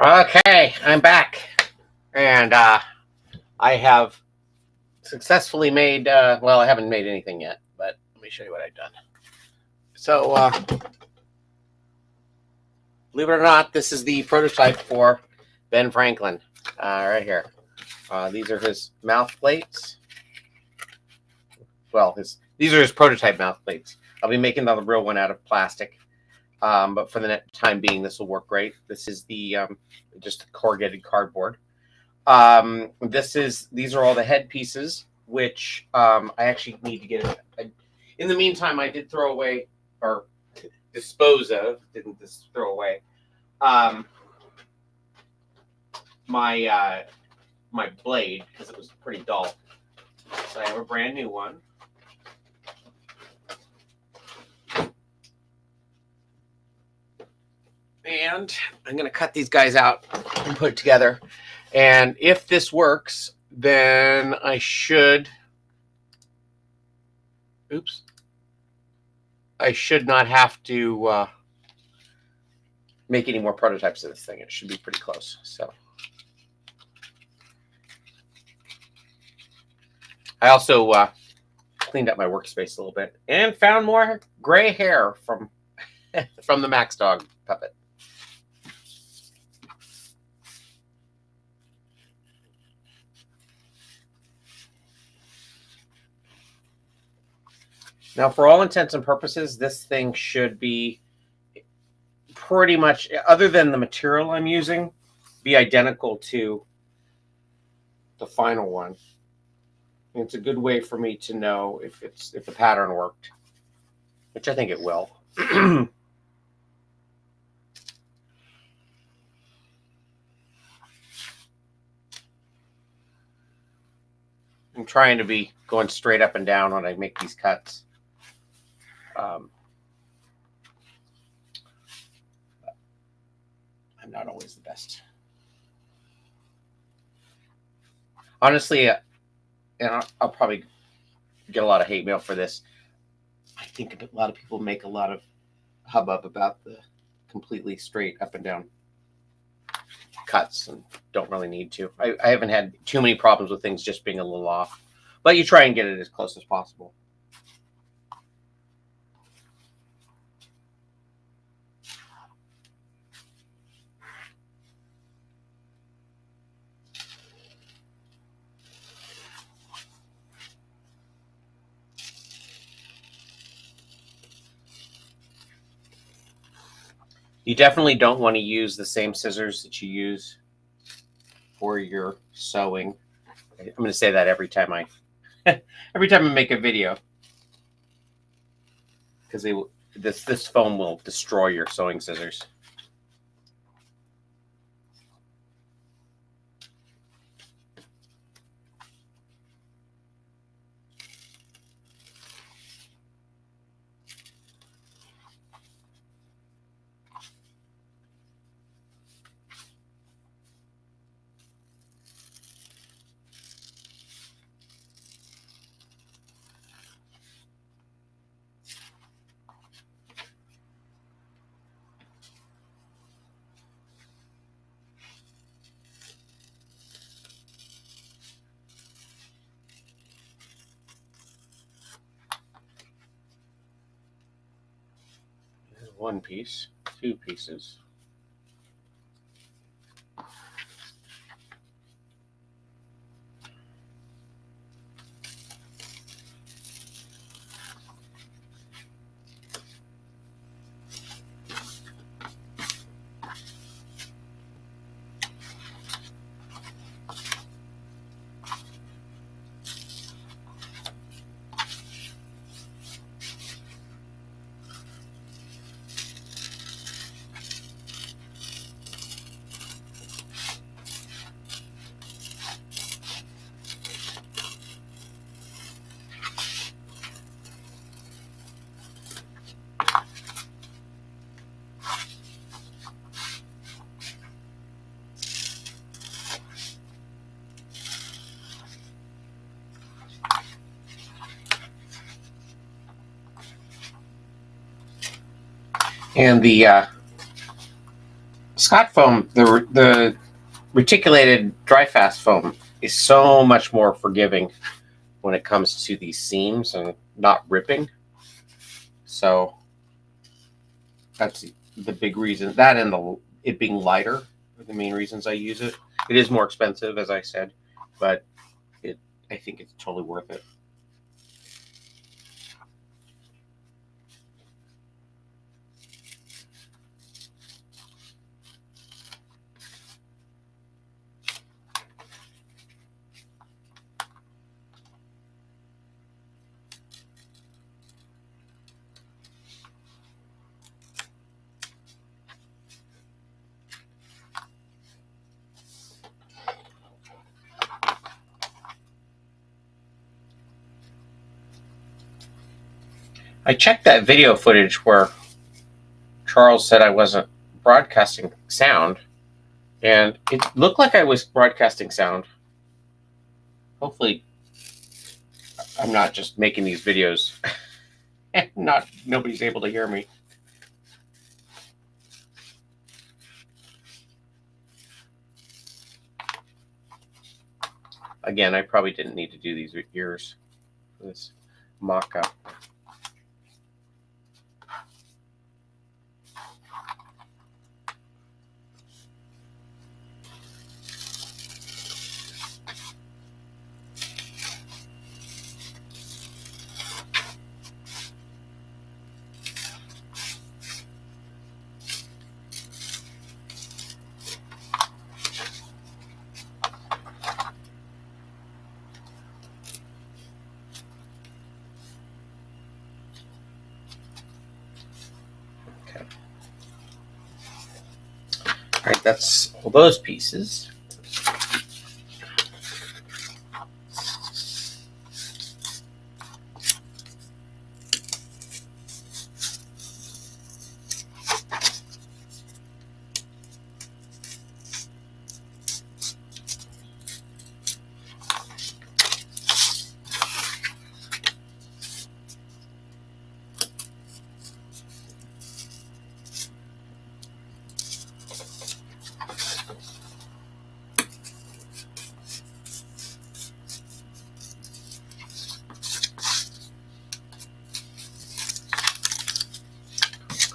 Okay, I'm back, and I have successfully made. Well, I haven't made anything yet, but let me show you what I've done. So, believe it or not, this is the prototype for Ben Franklin, right here. These are his mouth plates. Well, these are his prototype mouth plates. I'll be making the real one out of plastic, but for the time being, this will work great. This is the just corrugated cardboard. These are all the head pieces, which I actually need to get. In the meantime, I did throw away or dispose of. Didn't just throw away my my blade because it was pretty dull. So I have a brand new one. And I'm going to cut these guys out and put it together. And if this works, then I should. Oops. I should not have to make any more prototypes of this thing. It should be pretty close. So I also cleaned up my workspace a little bit and found more gray hair from from the Max Dog puppet. Now, for all intents and purposes, this thing should be pretty much, other than the material I'm using, be identical to the final one. And it's a good way for me to know if the pattern worked, which I think it will. I'm trying to be going straight up and down when I make these cuts. I'm not always the best. Honestly, and I'll probably get a lot of hate mail for this. I think a lot of people make a lot of hubbub about the completely straight up and down cuts and don't really need to. I haven't had too many problems with things just being a little off, but you try and get it as close as possible. You definitely don't want to use the same scissors that you use for your sewing. I'm going to say that every time I make a video, because this foam will destroy your sewing scissors. One piece, two pieces. And the Scott foam, the reticulated dry fast foam, is so much more forgiving when it comes to these seams and not ripping. So that's the big reason. That and it being lighter are the main reasons I use it. It is more expensive, as I said, but I think it's totally worth it. I checked that video footage where Charles said I wasn't broadcasting sound, and it looked like I was broadcasting sound. Hopefully, I'm not just making these videos and nobody's able to hear me. Again, I probably didn't need to do these ears for this mock-up. All right, that's all those pieces.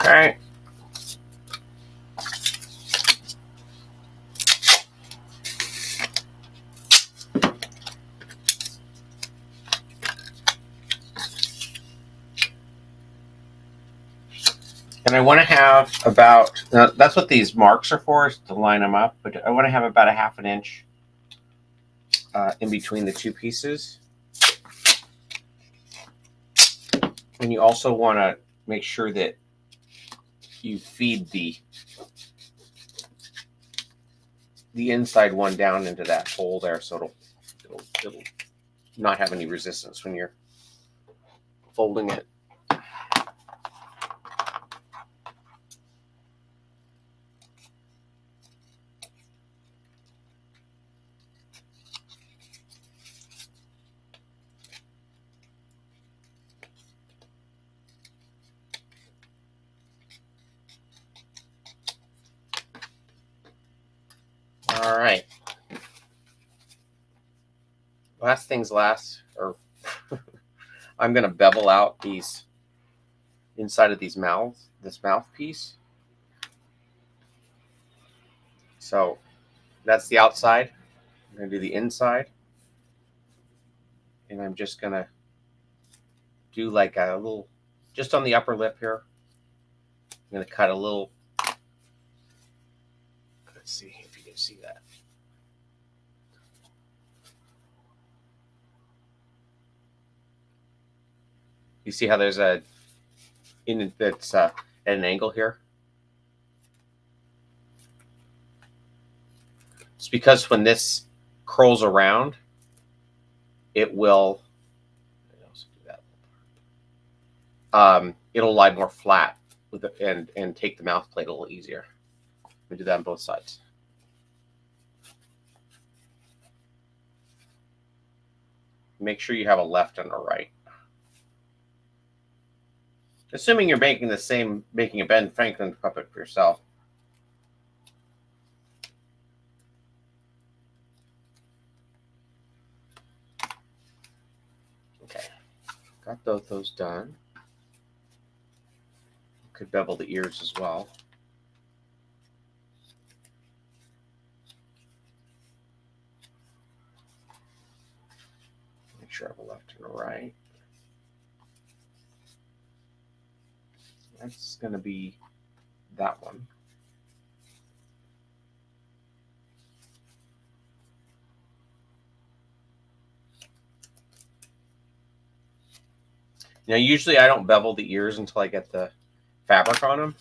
All right. And I want to have about, that's what these marks are for, is to line them up, but I want to have about a ½ inch in between the two pieces. And you also want to make sure that you feed the inside one down into that hole there, so it'll not have any resistance when you're folding it. All right. Last things last, or I'm going to bevel out these inside of these mouths, this mouthpiece. So that's the outside. I'm going to do the inside. And I'm just going to do like a little, just on the upper lip here. I'm going to cut a little. Let's see if you can see that. You see how there's that's at an angle here? It's because when this curls around, it will, it'll lie more flat with and take the mouth plate a little easier. We do that on both sides. Make sure you have a left and a right. Assuming you're making a Ben Franklin puppet for yourself. got both those done. Could bevel the ears as well. Make sure I have a left and a right. That's going to be that one. Now, usually I don't bevel the ears until I get the fabric on them.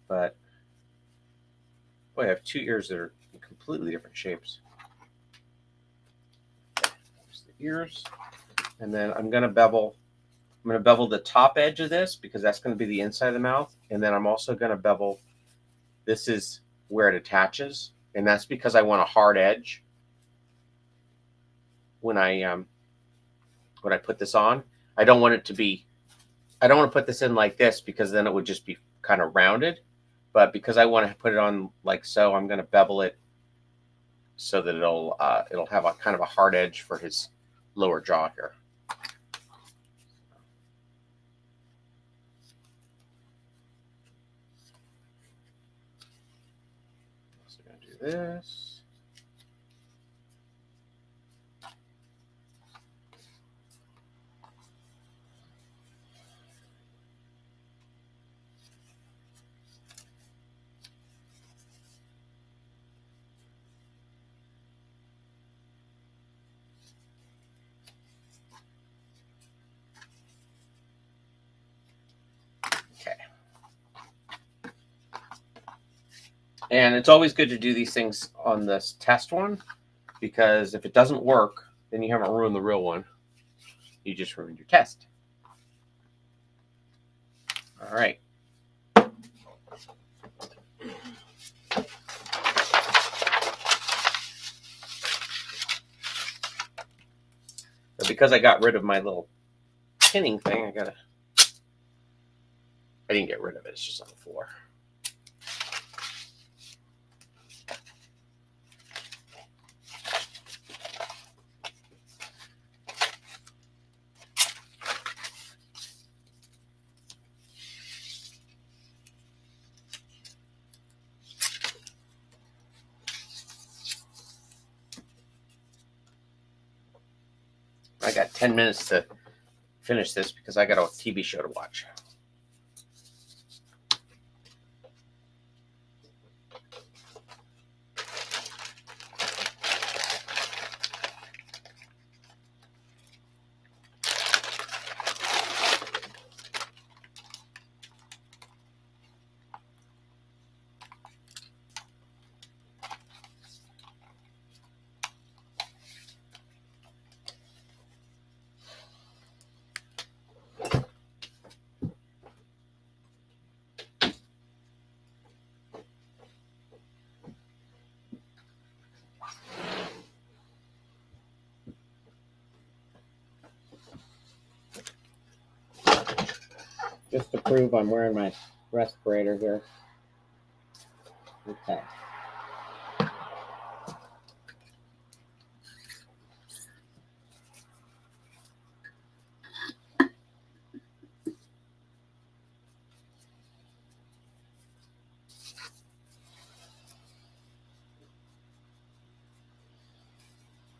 But, boy, I have two ears that are in completely different shapes. There's the ears. And then I'm going to bevel the top edge of this because that's going to be the inside of the mouth. And then I'm also going to bevel, this is where it attaches. And that's because I want a hard edge when I put this on. I don't want to put this in like this because then it would just be kind of rounded. But because I want to put it on like so, I'm going to bevel it so that it'll have a kind of a hard edge for his lower jaw here. So I'm going to do this. And it's always good to do these things on this test one because if it doesn't work, then you haven't ruined the real one. You just ruined your test. All right. But because I got rid of my little pinning thing, I didn't get rid of it. It's just on the floor. I got 10 minutes to finish this because I got a TV show to watch. Just to prove I'm wearing my respirator here. Okay.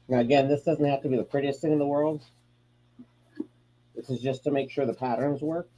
Now again, this doesn't have to be the prettiest thing in the world. This is just to make sure the patterns work.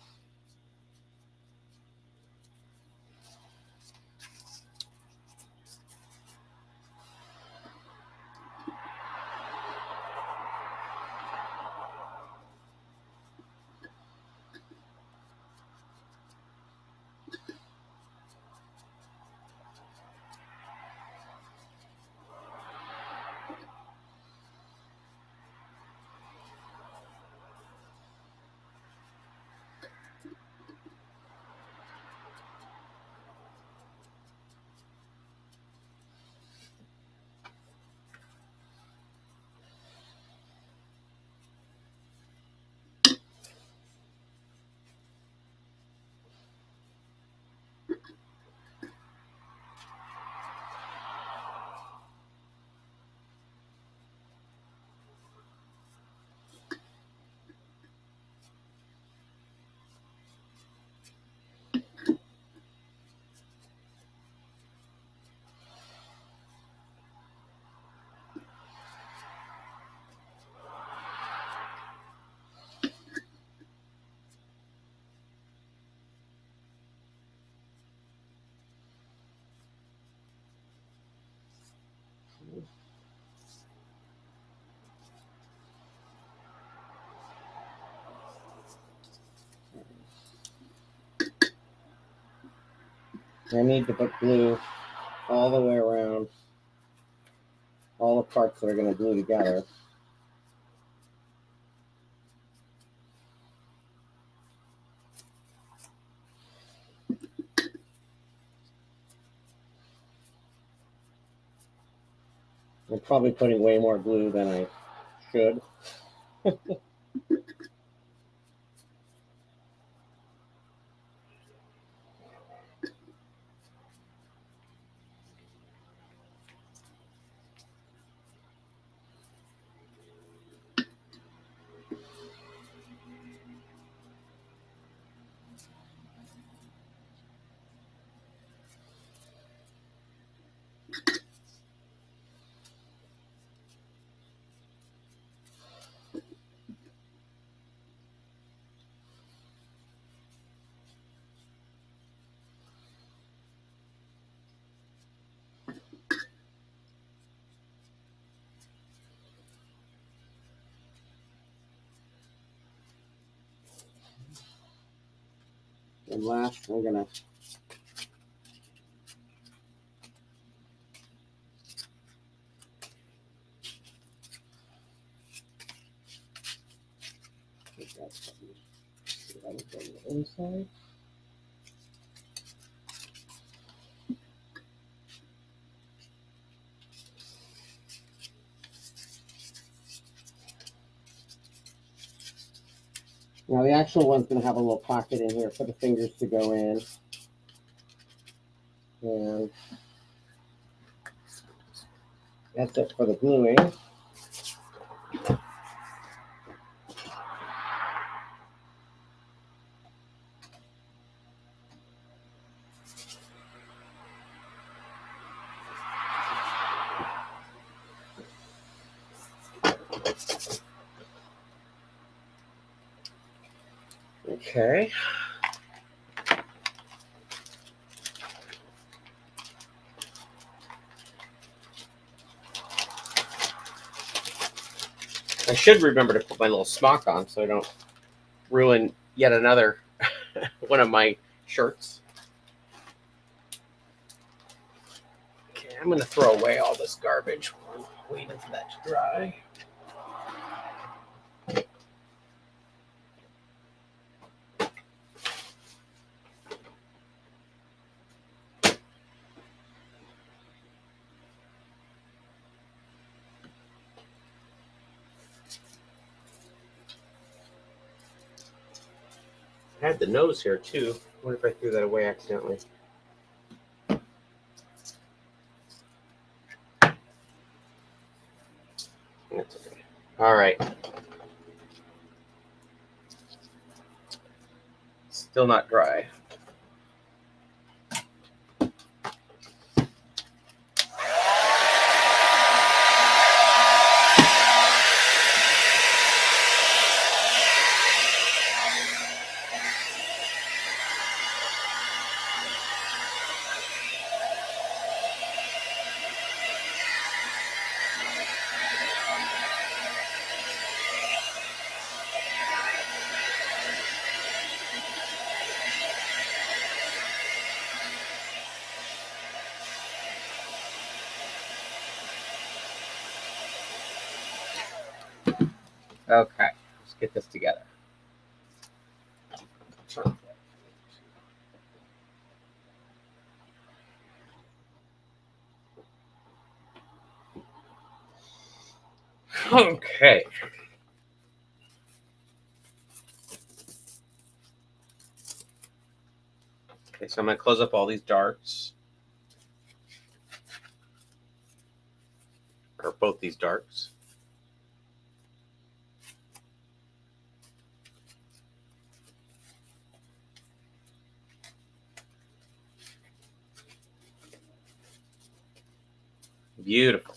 I need to put glue all the way around all the parts that are going to glue together. I'm probably putting way more glue than I should. And last, I'm going to take that from the inside. Now the actual one's going to have a little pocket in here for the fingers to go in. And that's it for the gluing. Okay. I should remember to put my little smock on so I don't ruin yet another one of my shirts. Okay, I'm going to throw away all this garbage while I'm waiting for that to dry. I had the nose here too. I wonder if I threw that away accidentally. That's okay. All right. Still not dry. Okay, let's get this together. Okay. Okay, so I'm going to close up all these darts. Or both these darts. Beautiful.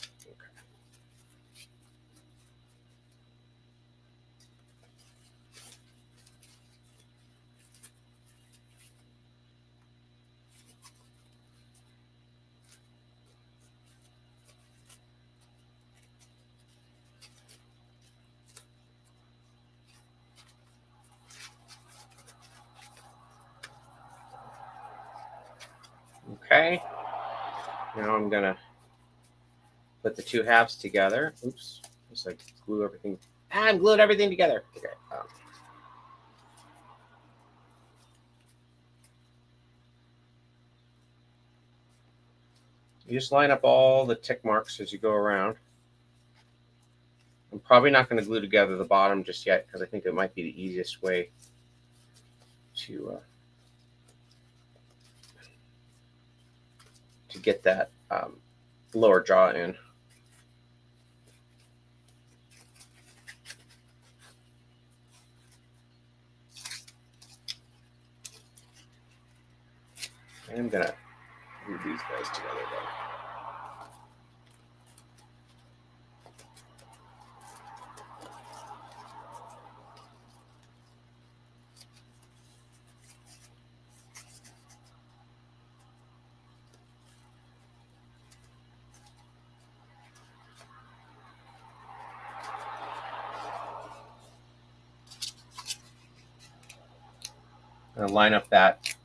Now I'm gonna put the two halves together. Oops, just like glue everything. I'm glued everything together. Okay. You just line up all the tick marks as you go around. I'm probably not going to glue together the bottom just yet because I think it might be the easiest way to get that lower jaw in. I'm going to glue these guys together though. I'm going to line up that.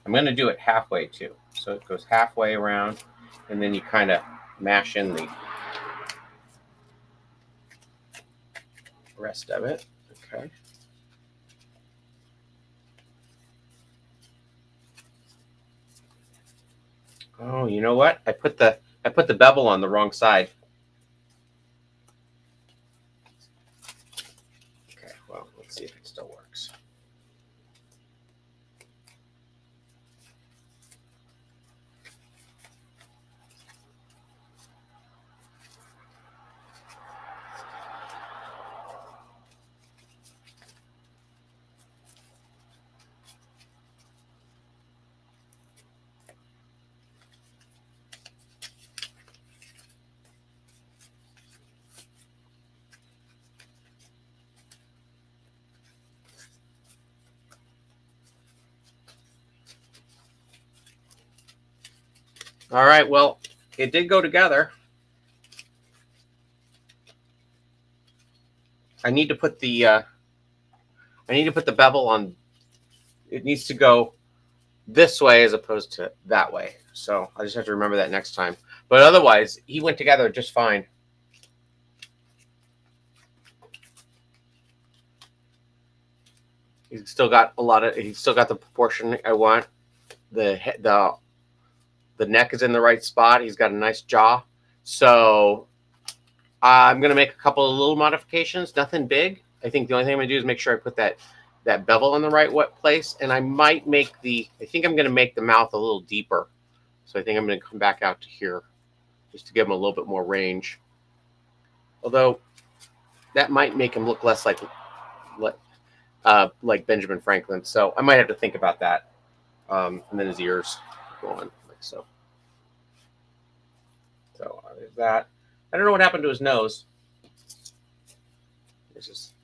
I'm going to do it halfway too. So it goes halfway around, and then you kind of mash in the rest of it. Okay. Oh, you know what? I put the bevel on the wrong side. Okay, well, let's see if it still works. All right, well, it did go together. I need to put the bevel on. It needs to go this way as opposed to that way. So I just have to remember that next time. But otherwise, he went together just fine. He's still got he's still got the proportion I want. The neck is in the right spot. He's got a nice jaw. So I'm going to make a couple of little modifications, nothing big. I think the only thing I'm going to do is make sure I put that bevel in the right place. And I might make I think I'm going to make the mouth a little deeper. So I think I'm going to come back out to here just to give him a little bit more range. Although that might make him look less like Benjamin Franklin. So I might have to think about that. And then his ears go on like so. So there's that. I don't know what happened to his nose. It's just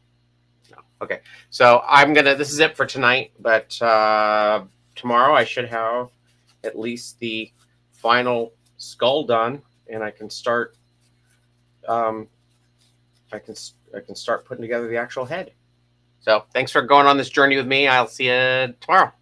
no. Okay. So this is it for tonight, but tomorrow I should have at least the final skull done, and I can start I can start putting together the actual head. So thanks for going on this journey with me. I'll see you tomorrow.